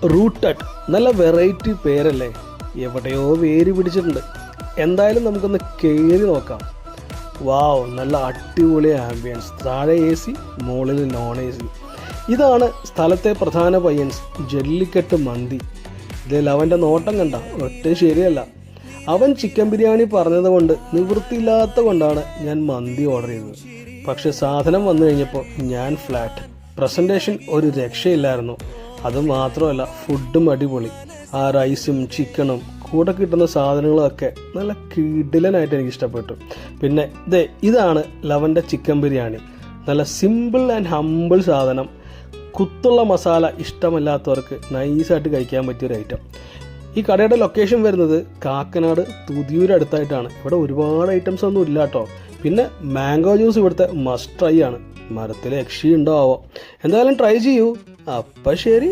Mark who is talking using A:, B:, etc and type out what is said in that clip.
A: Rooted, നല്ല variety പേരല്ലേ, എവിടെയോ വേര് പിടിച്ചിട്ടുണ്ട്. എന്തായാലും നമുക്കൊന്ന് കയറി നോക്കാം. വാവ്, നല്ല അടിപൊളി ആംബിയൻസ്, താഴെ AC, മുകളിൽ നോൺ AC. ഇതാണ് സ്ഥലത്തെ പ്രധാന പയ്യൻസ്, ജല്ലിക്കെട്ട് മന്തി. ഇതിൽ അവൻ്റെ നോട്ടം കണ്ട ഒട്ടും ശരിയല്ല. അവൻ ചിക്കൻ ബിരിയാണി പറഞ്ഞതുകൊണ്ട് നിവൃത്തിയില്ലാത്ത കൊണ്ടാണ് ഞാൻ മന്തി ഓർഡർ ചെയ്തത്. പക്ഷെ സാധനം വന്നു കഴിഞ്ഞപ്പോൾ ഞാൻ ഫ്ലാറ്റ്. പ്രസൻറ്റേഷൻ ഒരു രക്ഷയില്ലായിരുന്നു. അതുമാത്രമല്ല, ഫുഡും അടിപൊളി. ആ റൈസും ചിക്കനും കൂടെ കിട്ടുന്ന സാധനങ്ങളൊക്കെ നല്ല കിടിലനായിട്ട് എനിക്ക് ഇഷ്ടപ്പെട്ടു. പിന്നെ ഇതാണ് ലവൻ്റെ ചിക്കൻ ബിരിയാണി. നല്ല സിമ്പിൾ ആൻഡ് ഹമ്പിൾ സാധനം. കുത്തുള്ള മസാല ഇഷ്ടമല്ലാത്തവർക്ക് നൈസായിട്ട് കഴിക്കാൻ പറ്റിയൊരു ഐറ്റം. ഈ കടയുടെ ലൊക്കേഷൻ വരുന്നത് കാക്കനാട് തുതിയൂർ അടുത്തായിട്ടാണ്. ഇവിടെ ഒരുപാട് ഐറ്റംസ് ഒന്നും ഇല്ല കേട്ടോ. പിന്നെ മാംഗോ ജ്യൂസ് ഇവിടുത്തെ മസ്റ്റ് ട്രൈ ആണ്. മരത്തിൽ യക്ഷി ഉണ്ടോ ആവോ. എന്തായാലും ട്രൈ ചെയ്യൂ. അപ്പം ശരി.